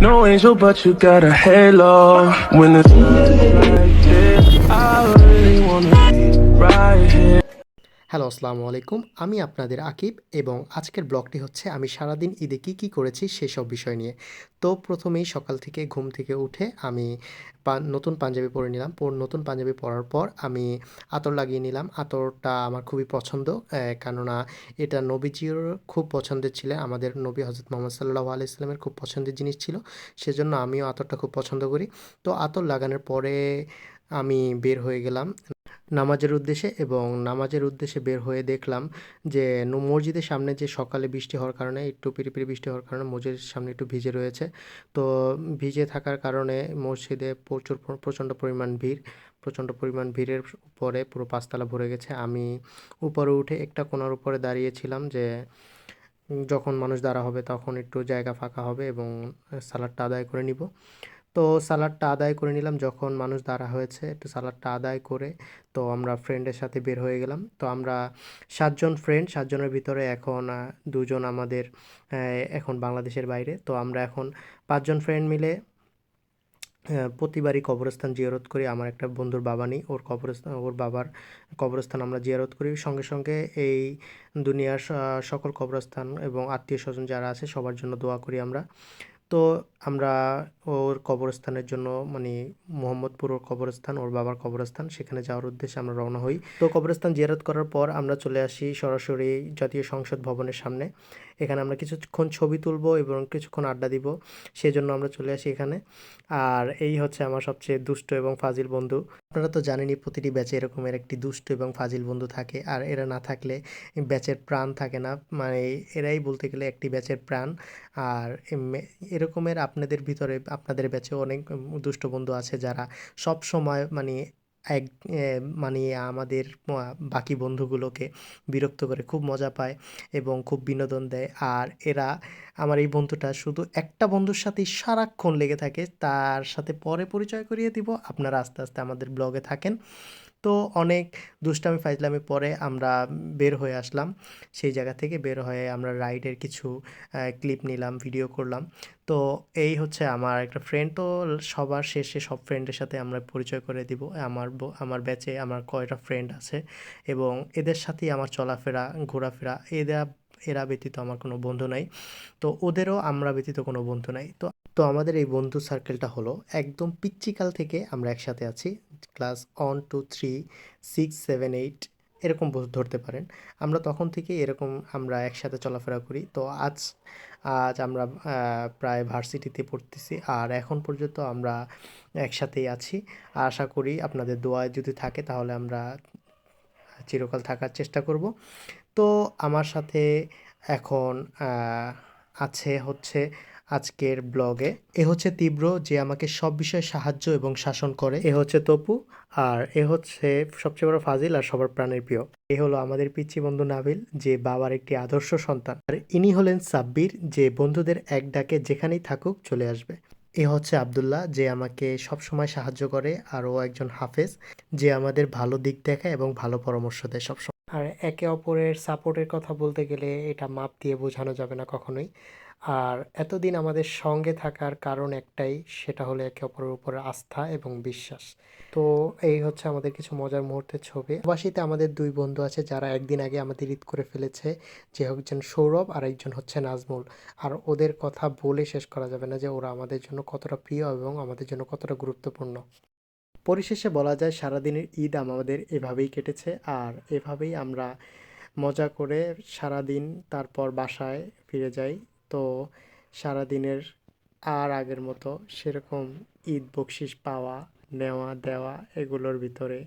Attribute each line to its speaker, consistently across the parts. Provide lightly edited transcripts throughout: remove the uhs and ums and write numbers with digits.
Speaker 1: No angel, but you got a halo. When the sun is like this, I really wanna be right here.
Speaker 2: Hello, আসসালামু আলাইকুম। আমি আপনাদের আকিব এবং আজকের ব্লগটি হচ্ছে আমি সারাদিন ঈদে কী করেছি সেসব বিষয় নিয়ে। তো প্রথমেই সকাল থেকে ঘুম থেকে উঠে আমি নতুন পাঞ্জাবি পরে নিলাম। নতুন পাঞ্জাবি পরার পর আমি আতর লাগিয়ে নিলাম। আতরটা আমার খুবই পছন্দ, কেননা এটা নবীজির খুব পছন্দের ছিলেন। আমাদের নবী হজরত মুহাম্মদ সাল্লাল্লাহু আলাইহি ওয়াসাল্লামের খুব পছন্দের জিনিস ছিল। সেজন্য আমিও আতরটা খুব পছন্দ করি। তো আতর লাগানোর পরে আমি বের হয়ে গেলাম নামাজের উদ্দেশ্যে এবং নামাজের উদ্দেশ্যে বের হয়ে দেখলাম যে মসজিদের সামনে যে সকালে বৃষ্টি হওয়ার কারণে একটু পিরিপিরি বৃষ্টি হওয়ার কারণে মসজিদের সামনে একটু ভিজে রয়েছে। তো ভিজে থাকার কারণে মসজিদে প্রচণ্ড পরিমাণ ভিড়। প্রচণ্ড পরিমাণ ভিড়ের পরে পুরো পাঁচতলা ভরে গেছে। আমি উপরে উঠে একটা কোণার উপরে দাঁড়িয়েছিলাম যে যখন মানুষ দাঁড়া হবে তখন একটু জায়গা ফাঁকা হবে এবং সালাদটা আদায় করে নিব। তো সালাদটা আদায় করে নিলাম, যখন মানুষ দাঁড়া হয়েছে একটু সালাদটা আদায় করে তো আমরা ফ্রেন্ডের সাথে বের হয়ে গেলাম। তো আমরা ৭ জন ফ্রেন্ড, ৭ জনের ভিতরে এখন ২ জন আমাদের এখন বাংলাদেশের বাইরে। তো আমরা এখন ৫ জন ফ্রেন্ড মিলে প্রতিবারই কবরস্থান জিয়ারত করি। আমার একটা বন্ধুর বাবা নেই, ওর বাবার কবরস্থান আমরা জিয়ারত করি। সঙ্গে সঙ্গে এই দুনিয়ার সকল কবরস্থান এবং আত্মীয়স্বজন যারা আছে সবার জন্য দোয়া করি আমরা। তো আমরা ওর কবরস্থানের জন্য মানে মোহাম্মদপুর ওর কবরস্থান, ওর বাবার কবরস্থান, সেখানে যাওয়ার উদ্দেশ্যে আমরা রওনা হই। তো কবরস্থান জিয়ারত করার পর আমরা চলে আসি সরাসরি জাতীয় সংসদ ভবনের সামনে। এখানে আমরা কিছুক্ষণ ছবি তুলব এবং কিছুক্ষণ আড্ডা দিব, সেজন্য আমরা চলে আসি এখানে। আর এই হচ্ছে আমার সবচেয়ে দুষ্ট এবং ফাজিল বন্ধু। আপনারা তো জানেনই প্রতিটি ব্যাচে এরকমের একটি দুষ্ট এবং ফাজিল বন্ধু থাকে, আর এরা না থাকলে ব্যাচের প্রাণ থাকে না। মানে এরাই বলতে গেলে একটি ব্যাচের প্রাণ। আর এরকমের আপনাদের ভিতরে আপনাদের ব্যাচেও অনেক দুষ্ট বন্ধু আছে যারা সবসময় মানে এক মানে আমাদের বাকি বন্ধুগুলোকে বিরক্ত করে খুব মজা পায় এবং খুব বিনোদন দেয়। আর এরা আমার এই বন্ধুটা শুধু একটা বন্ধুর সাথেই সারাক্ষণ লেগে থাকে। তার সাথে পরে পরিচয় করিয়ে দিব, আপনারা আস্তে আস্তে আমাদের ব্লগে থাকেন। তো অনেক দুষ্টামি ফাইজলামি পরে আমরা বের হয়ে আসলাম। সেই জায়গা থেকে বের হয়ে আমরা রাইডের কিছু ক্লিপ নিলাম, ভিডিও করলাম। তো এই হচ্ছে আমার একটা ফ্রেন্ড। তো সবার শেষে সব ফ্রেন্ডের সাথে আমরা পরিচয় করে দিব। আমার ব্যাচে আমার কয়টা ফ্রেন্ড আছে এবং এদের সাথেই আমার চলাফেরা, ঘোরাফেরা। এরা ব্যতীত আমার কোনো বন্ধু নাই। তো ওদেরও আমরা ব্যতীত কোনো বন্ধু নাই। তো তো আমাদের এই বন্ধু সার্কেলটা হলো একদম পিচ্চিকাল থেকে আমরা একসাথে আছি। ক্লাস 1, 2, 3, 6, 7, 8 এরকম ধরতে পারেন। আমরা তখন থেকেই এরকম আমরা একসাথে চলাফেরা করি। তো আজ আজ আমরা প্রায় ভার্সিটিতে পড়তেছি আর এখন পর্যন্ত আমরা একসাথেই আছি। আশা করি আপনাদের দোয়ায় যদি থাকে তাহলে আমরা চিরকাল থাকার চেষ্টা করব। তো আমার সাথে এখন আছে হচ্ছে আজকের ব্লগে এ হচ্ছে তীব্র, যে আমাকে সব বিষয়ে সাহায্য এবং শাসন করে। এ হচ্ছে তপু, আর এ হচ্ছে সবচেয়ে বড় ফাজিল আর সবার প্রাণের প্রিয়। এ হলো আমাদের পিচ্চি বন্ধু নাবিল, যে বাবার একটি আদর্শ সন্তান। আর ইনি হলেন সাব্বির, যে বন্ধুদের এক ডাকে যেখানেই থাকুক চলে আসবে। এ হচ্ছে আব্দুল্লাহ, যে আমাকে সবসময় সাহায্য করে, আর ও একজন হাফেজ, যে আমাদের ভালো দিক দেখায় এবং ভালো পরামর্শ দেয় সবসময়। আর একে অপরের সাপোর্টের কথা বলতে গেলে এটা মাপ দিয়ে বোঝানো যাবে না কখনোই। আর এতদিন আমাদের সঙ্গে থাকার কারণ একটাই, সেটা হলো একে অপরের উপর আস্থা এবং বিশ্বাস। তো এই হচ্ছে আমাদের কিছু মজার মুহূর্তের ছবি। প্রবাসীতে আমাদের 2 বন্ধু আছে যারা একদিন আগে আমাদের ঈদ করে ফেলেছে, যে একজন সৌরভ আর একজন হচ্ছে নাজমুল। আর ওদের কথা বলে শেষ করা যাবে না যে ওরা আমাদের জন্য কতটা প্রিয় এবং আমাদের জন্য কতটা গুরুত্বপূর্ণ। পরিশেষে বলা যায় সারাদিনের ঈদ আমাদের এভাবেই কেটেছে, আর এভাবেই আমরা মজা করে সারাদিন তারপর বাসায় ফিরে যাই। তো সারাদিনের আর আগের মতো সেরকম ঈদ বকশিস পাওয়া, নেওয়া দেওয়া এগুলোর ভিতরে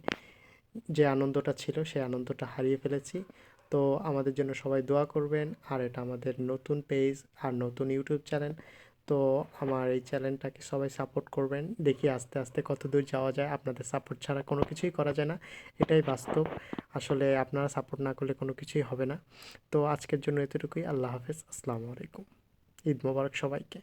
Speaker 2: যে আনন্দটা ছিল সেই আনন্দটা হারিয়ে ফেলেছি। তো আমাদের জন্য সবাই দোয়া করবেন। আর এটা আমাদের নতুন পেজ আর নতুন ইউটিউব চ্যানেল। তো আমার এই চ্যানেলটাকে সবাই সাপোর্ট করবেন। দেখি আস্তে আস্তে কত দূর যাওয়া যায়। আপনাদের সাপোর্ট ছাড়া কোনো কিছুই করা যায় না, এটাই বাস্তব। আসলে আপনারা সাপোর্ট না করলে কোনো কিছুই হবে না। তো আজকের জন্য এতটুকুই। আল্লাহ হাফেজ, আসসালামু আলাইকুম। ঈদ মোবারক সবাইকে।